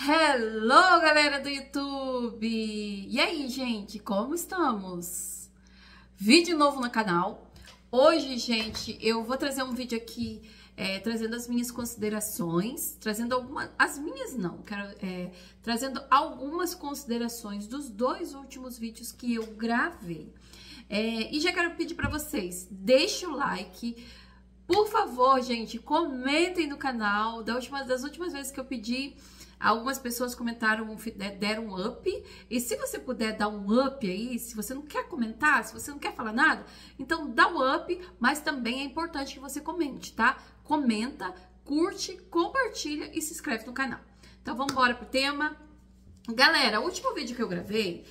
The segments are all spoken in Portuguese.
Hello, galera do YouTube! E aí, gente, como estamos? Vídeo novo no canal. Hoje, gente, eu vou trazer um vídeo aqui trazendo as minhas considerações, trazendo trazendo algumas considerações dos dois últimos vídeos que eu gravei. E já quero pedir para vocês, deixem o like. Por favor, gente, comentem no canal. Das últimas vezes que eu pedi, algumas pessoas comentaram, deram um up. E se você puder dar um up aí, se você não quer comentar, se você não quer falar nada, então dá um up, mas também é importante que você comente, tá? Comenta, curte, compartilha e se inscreve no canal. Então vamos embora pro tema. Galera, o último vídeo que eu gravei,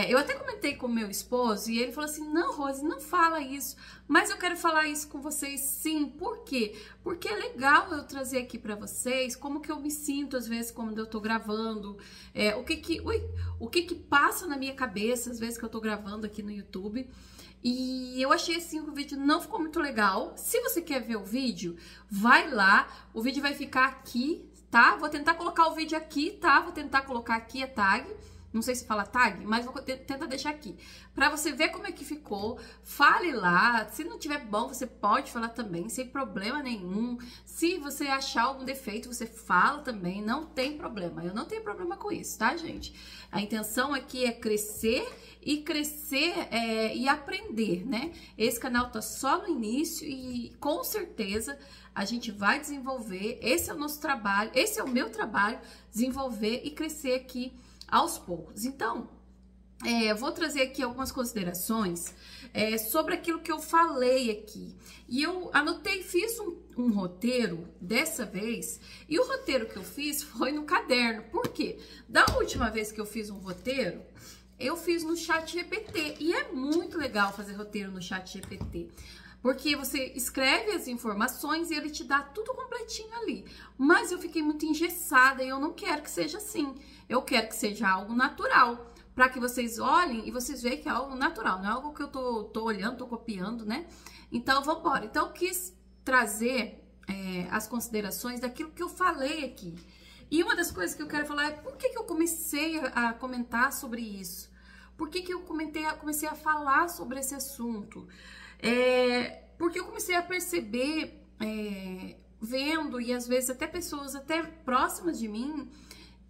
eu até comentei com o meu esposo e ele falou assim, não, Rose, não fala isso, mas eu quero falar isso com vocês sim. Por quê? Porque é legal eu trazer aqui pra vocês como que eu me sinto às vezes quando eu tô gravando, o que que passa na minha cabeça às vezes que eu tô gravando aqui no YouTube. E eu achei assim que o vídeo não ficou muito legal. Se você quer ver o vídeo, vai lá, o vídeo vai ficar aqui, tá? Vou tentar colocar o vídeo aqui, tá? Vou tentar colocar aqui a tag. Não sei se fala tag, mas vou tentar deixar aqui. Pra você ver como é que ficou. Fale lá. Se não tiver bom, você pode falar também, sem problema nenhum. Se você achar algum defeito, você fala também. Não tem problema. Eu não tenho problema com isso, tá, gente? A intenção aqui é crescer e aprender, né? Esse canal tá só no início e com certeza a gente vai desenvolver. Esse é o nosso trabalho, esse é o meu trabalho, desenvolver e crescer aqui aos poucos. Então, eu vou trazer aqui algumas considerações sobre aquilo que eu falei aqui. E eu anotei, fiz um roteiro dessa vez, e o roteiro que eu fiz foi no caderno. Por quê? Da última vez que eu fiz um roteiro, eu fiz no ChatGPT, e é muito legal fazer roteiro no ChatGPT. Porque você escreve as informações e ele te dá tudo completinho ali. Mas eu fiquei muito engessada e eu não quero que seja assim. Eu quero que seja algo natural. Para que vocês olhem e vocês vejam que é algo natural. Não é algo que eu tô olhando, tô copiando, né? Então, vamos embora. Então, eu quis trazer as considerações daquilo que eu falei aqui. E uma das coisas que eu quero falar é por que eu comecei a comentar sobre isso? Por que eu comecei a falar sobre esse assunto? Porque eu comecei a perceber, vendo, e às vezes até pessoas até próximas de mim,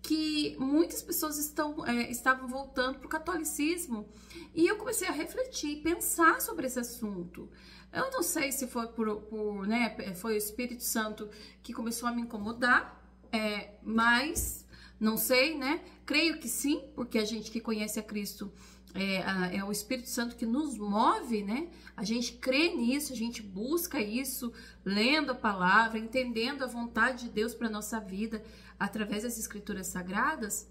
que muitas pessoas estavam voltando para o catolicismo. E eu comecei a refletir, pensar sobre esse assunto. Eu não sei se foi foi o Espírito Santo que começou a me incomodar, mas não sei, né? Creio que sim, porque a gente que conhece a Cristo, é o Espírito Santo que nos move, né? A gente crê nisso, a gente busca isso, lendo a palavra, entendendo a vontade de Deus para nossa vida através das Escrituras Sagradas.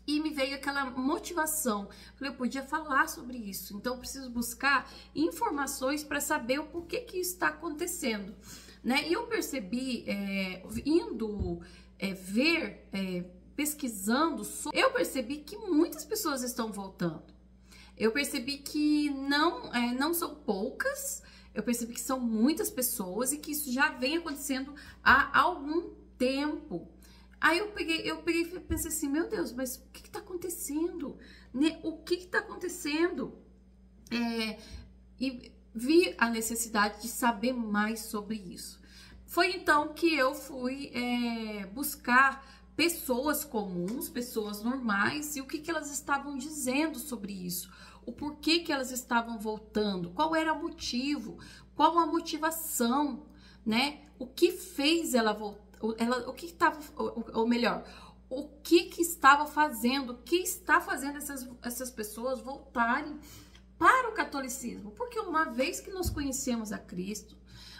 E me veio aquela motivação. Falei, eu podia falar sobre isso, então eu preciso buscar informações para saber o porquê que isso está acontecendo, né? E eu percebi, pesquisando, eu percebi que muitas pessoas estão voltando. Eu percebi que não são poucas, eu percebi que são muitas pessoas e que isso já vem acontecendo há algum tempo. Aí eu peguei e pensei assim, meu Deus, mas o que está acontecendo? Né? O que está acontecendo? E vi a necessidade de saber mais sobre isso. Foi então que eu fui buscar pessoas comuns, pessoas normais, e o que elas estavam dizendo sobre isso, o porquê que elas estavam voltando, qual era o motivo, qual a motivação, né? O que fez ela voltar, o que estava, ou melhor, o que estava fazendo, o que está fazendo essas pessoas voltarem para o catolicismo, porque uma vez que nós conhecemos a Cristo,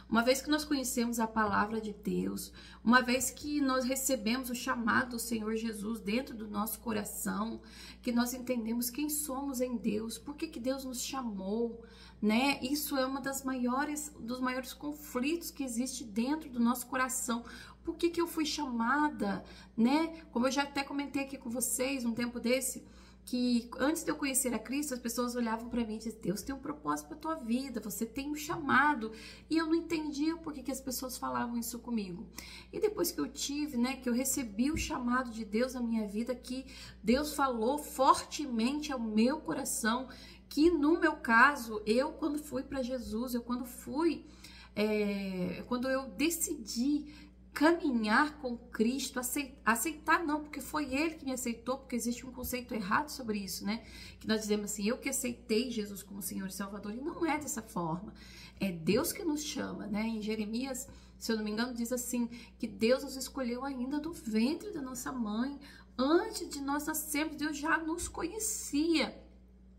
uma vez que nós conhecemos a palavra de Deus, uma vez que nós recebemos o chamado do Senhor Jesus dentro do nosso coração, que nós entendemos quem somos em Deus, por que Deus nos chamou, né? Isso é uma dos maiores conflitos que existe dentro do nosso coração. Por que eu fui chamada, né? Como eu já até comentei aqui com vocês um tempo desse, que antes de eu conhecer a Cristo, as pessoas olhavam para mim e diziam, Deus tem um propósito para tua vida, você tem um chamado. E eu não entendia por que as pessoas falavam isso comigo. E depois que eu tive, né, que eu recebi o chamado de Deus na minha vida, que Deus falou fortemente ao meu coração, que no meu caso, eu quando fui para Jesus, quando eu decidi caminhar com Cristo, aceitar não, porque foi Ele que me aceitou, porque existe um conceito errado sobre isso, né? Que nós dizemos assim, eu que aceitei Jesus como Senhor e Salvador, e não é dessa forma. É Deus que nos chama, né? Em Jeremias, se eu não me engano, diz assim, que Deus nos escolheu ainda do ventre da nossa mãe, antes de nós nascermos, Deus já nos conhecia.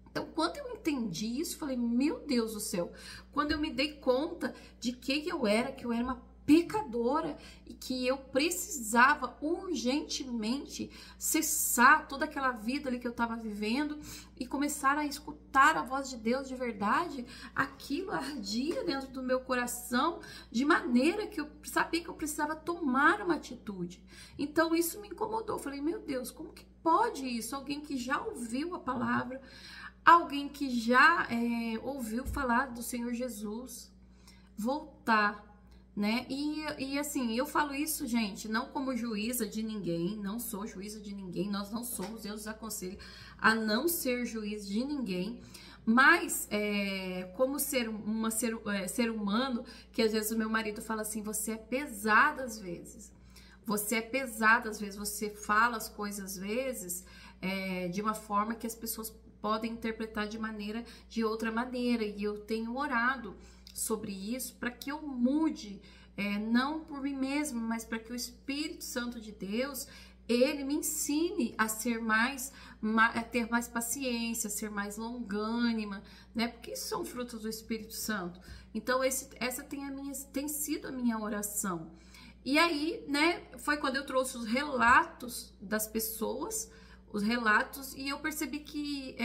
Então, quando eu entendi isso, falei, meu Deus do céu, quando eu me dei conta de quem eu era, que eu era uma pecadora e que eu precisava urgentemente cessar toda aquela vida ali que eu estava vivendo e começar a escutar a voz de Deus de verdade, aquilo ardia dentro do meu coração de maneira que eu sabia que eu precisava tomar uma atitude. Então isso me incomodou, falei, meu Deus, como que pode isso? Alguém que já ouviu a palavra, alguém que já ouviu falar do Senhor Jesus, voltar, né? E assim, eu falo isso, gente, não como juíza de ninguém, não sou juíza de ninguém, nós não somos, Deus nos aconselha a não ser juiz de ninguém, mas como ser humano, que às vezes o meu marido fala assim, você é pesada às vezes, você fala as coisas às vezes de uma forma que as pessoas podem interpretar de outra maneira, e eu tenho orado sobre isso para que eu mude, não por mim mesma, mas para que o Espírito Santo de Deus, ele me ensine a ser a ter mais paciência, a ser mais longânima, né? Porque isso são frutos do Espírito Santo. Então essa tem sido a minha oração. E aí, né, foi quando eu trouxe os relatos das pessoas, e eu percebi que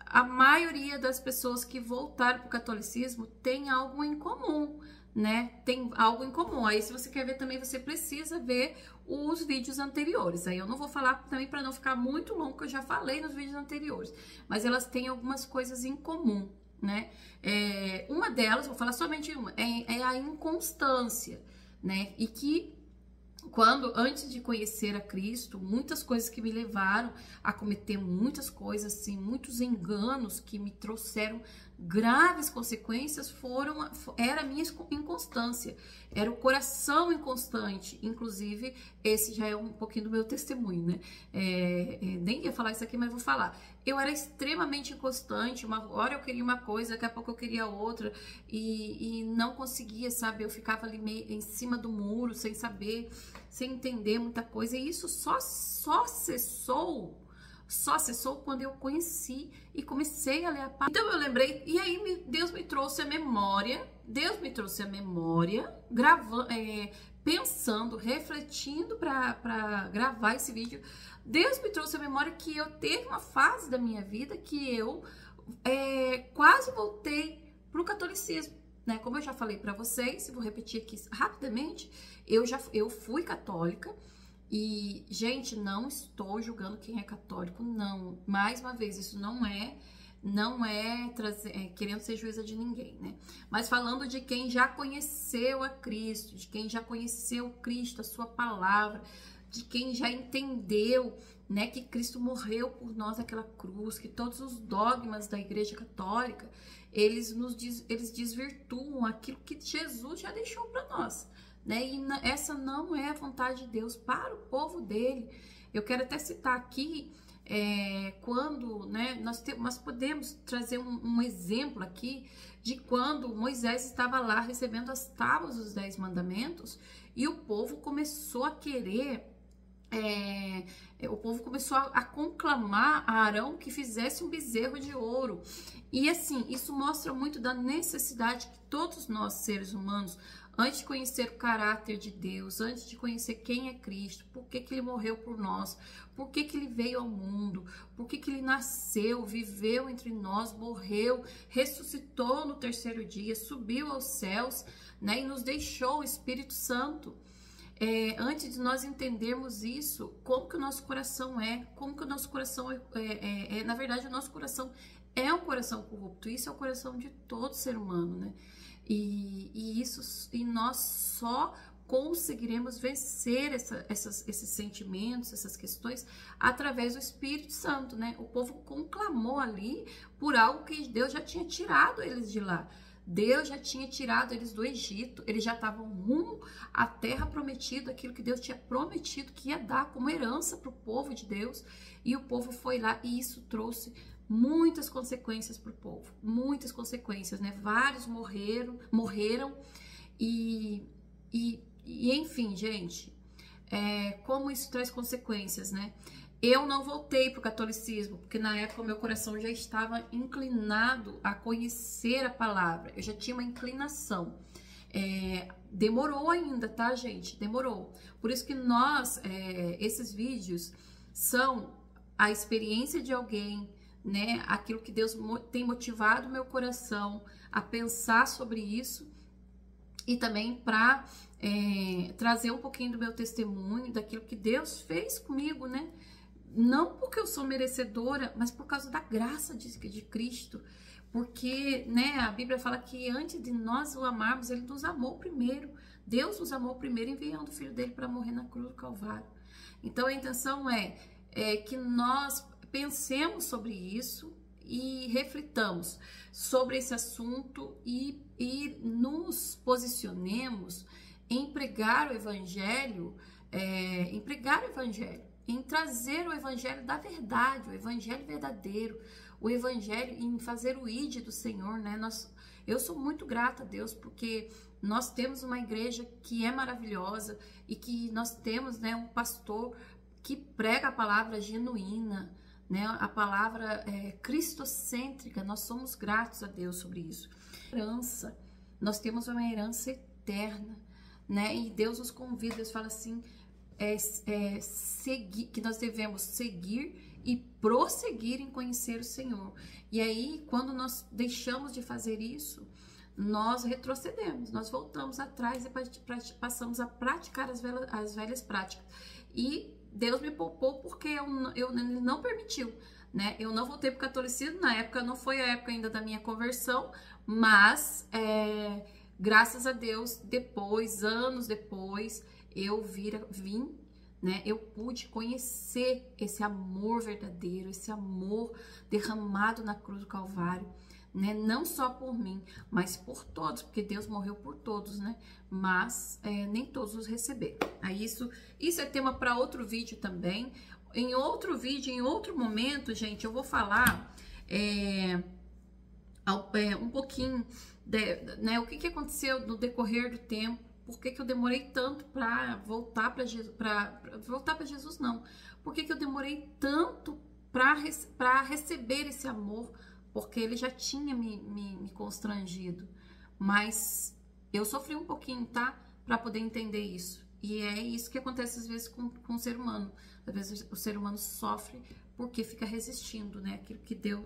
a maioria das pessoas que voltaram para o catolicismo tem algo em comum, né? Tem algo em comum. Aí, se você quer ver também, você precisa ver os vídeos anteriores. Aí eu não vou falar também para não ficar muito longo, que eu já falei nos vídeos anteriores. Mas elas têm algumas coisas em comum, né? Uma delas, vou falar somente uma, é a inconstância, né? E que antes de conhecer a Cristo, muitas coisas que me levaram a cometer muitas coisas, assim, muitos enganos que me trouxeram graves consequências, era a minha inconstância, era o coração inconstante. Inclusive, esse já é um pouquinho do meu testemunho, né? Nem ia falar isso aqui, mas vou falar. Eu era extremamente inconstante, uma hora eu queria uma coisa, daqui a pouco eu queria outra, e não conseguia, sabe? Eu ficava ali meio em cima do muro, sem saber, sem entender muita coisa, e isso só cessou quando eu conheci e comecei a ler a palavra. Então eu lembrei, e aí Deus me trouxe a memória, gravando, pensando, refletindo para gravar esse vídeo. Deus me trouxe a memória que eu teve uma fase da minha vida que eu quase voltei para o catolicismo, né? Como eu já falei para vocês, vou repetir aqui rapidamente, eu fui católica. E, gente, não estou julgando quem é católico, não. Mais uma vez, isso não é querendo ser juíza de ninguém, né? Mas falando de quem já conheceu a Cristo, de quem já conheceu Cristo, a sua palavra, de quem já entendeu, né, que Cristo morreu por nós naquela cruz, que todos os dogmas da Igreja Católica, eles desvirtuam aquilo que Jesus já deixou para nós. Né? E essa não é a vontade de Deus para o povo dele. Eu quero até citar aqui quando, né, nós podemos trazer um exemplo aqui de quando Moisés estava lá recebendo as tábuas dos 10 mandamentos e o povo começou a querer, o povo começou a conclamar a Arão que fizesse um bezerro de ouro. E assim, isso mostra muito da necessidade que todos nós, seres humanos, antes de conhecer o caráter de Deus, antes de conhecer quem é Cristo, por que Ele morreu por nós, por que Ele veio ao mundo, por que Ele nasceu, viveu entre nós, morreu, ressuscitou no terceiro dia, subiu aos céus, né, e nos deixou o Espírito Santo. antes de nós entendermos isso, como que o nosso coração como que o nosso coração na verdade, o nosso coração é um coração corrupto. Isso é o coração de todo ser humano, né? E nós só conseguiremos vencer esses sentimentos, essas questões, através do Espírito Santo, né? O povo conclamou ali por algo que Deus já tinha tirado eles de lá. Deus já tinha tirado eles do Egito, eles já estavam rumo à terra prometida, aquilo que Deus tinha prometido que ia dar como herança para o povo de Deus, e o povo foi lá, e isso trouxe muitas consequências para o povo, muitas consequências, né? Vários morreram, e enfim, gente, como isso traz consequências, né? Eu não voltei para o catolicismo, porque na época o meu coração já estava inclinado a conhecer a palavra. Eu já tinha uma inclinação. Demorou ainda, tá, gente? Demorou. Por isso que esses vídeos são a experiência de alguém, né? Aquilo que Deus tem motivado o meu coração a pensar sobre isso. E também para trazer um pouquinho do meu testemunho, daquilo que Deus fez comigo, né? Não porque eu sou merecedora, mas por causa da graça de Cristo. Porque, né, a Bíblia fala que antes de nós o amarmos, Ele nos amou primeiro. Deus nos amou primeiro, enviando o Filho dele para morrer na cruz do Calvário. Então a intenção é que nós pensemos sobre isso e reflitamos sobre esse assunto e nos posicionemos em pregar o Evangelho, em trazer o Evangelho da verdade, o Evangelho verdadeiro, o Evangelho em fazer o ID do Senhor, né? Eu sou muito grata a Deus porque nós temos uma igreja que é maravilhosa e que nós temos, né, um pastor que prega a palavra genuína, né? A palavra cristocêntrica. Nós somos gratos a Deus sobre isso. Herança, nós temos uma herança eterna, né? E Deus nos convida, Deus fala assim, que nós devemos seguir e prosseguir em conhecer o Senhor. E aí, quando nós deixamos de fazer isso, nós retrocedemos, nós voltamos atrás e passamos a praticar as velhas práticas. E Deus me poupou porque Ele não permitiu, né? Eu não voltei para o catolicismo, na época não foi a época ainda da minha conversão, mas graças a Deus, anos depois, eu vim, né? Eu pude conhecer esse amor verdadeiro, esse amor derramado na cruz do Calvário, né? Não só por mim, mas por todos, porque Deus morreu por todos, né? Mas nem todos os receberam. Aí isso é tema para outro vídeo também. Em outro vídeo, em outro momento, gente, eu vou falar um pouquinho né, o que aconteceu no decorrer do tempo. Por que eu demorei tanto para voltar para Jesus? Voltar para Jesus, não. Por que eu demorei tanto para receber esse amor? Porque Ele já tinha me constrangido. Mas eu sofri um pouquinho, tá? Para poder entender isso. E é isso que acontece às vezes com o ser humano. Às vezes o ser humano sofre porque fica resistindo, né? Aquilo que Deus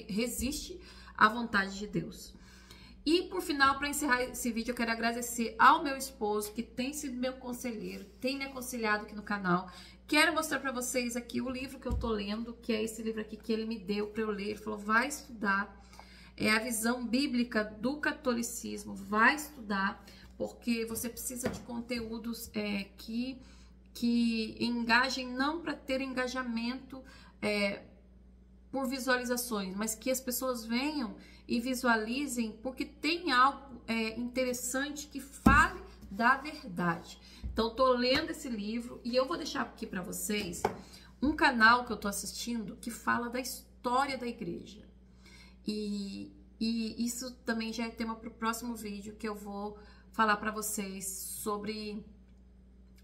resiste à vontade de Deus. E por final, para encerrar esse vídeo, eu quero agradecer ao meu esposo, que tem sido meu conselheiro, tem me aconselhado aqui no canal. Quero mostrar para vocês aqui o livro que eu tô lendo, que é esse livro aqui que ele me deu para eu ler. Ele falou, vai estudar. É a visão bíblica do catolicismo, vai estudar, porque você precisa de conteúdos que engajem, não para ter engajamento por visualizações, mas que as pessoas venham e visualizem porque tem algo interessante que fale da verdade. Então, tô lendo esse livro e eu vou deixar aqui para vocês um canal que eu tô assistindo que fala da história da igreja. E isso também já é tema para o próximo vídeo, que eu vou falar para vocês sobre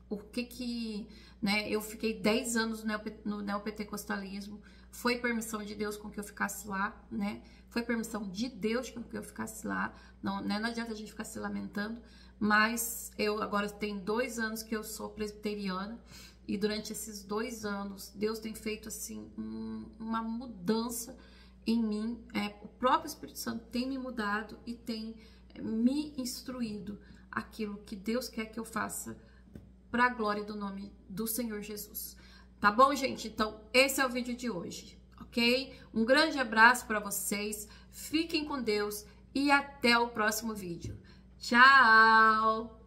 o que né, eu fiquei 10 anos no neopentecostalismo. Foi permissão de Deus com que eu ficasse lá, né? Foi permissão de Deus com que eu ficasse lá. Não, né? Não adianta a gente ficar se lamentando. Mas eu agora tenho 2 anos que eu sou presbiteriana. E durante esses 2 anos, Deus tem feito assim uma mudança em mim. O próprio Espírito Santo tem me mudado e tem me instruído aquilo que Deus quer que eu faça para a glória do nome do Senhor Jesus. Tá bom, gente? Então, esse é o vídeo de hoje, ok? Um grande abraço para vocês, fiquem com Deus e até o próximo vídeo. Tchau!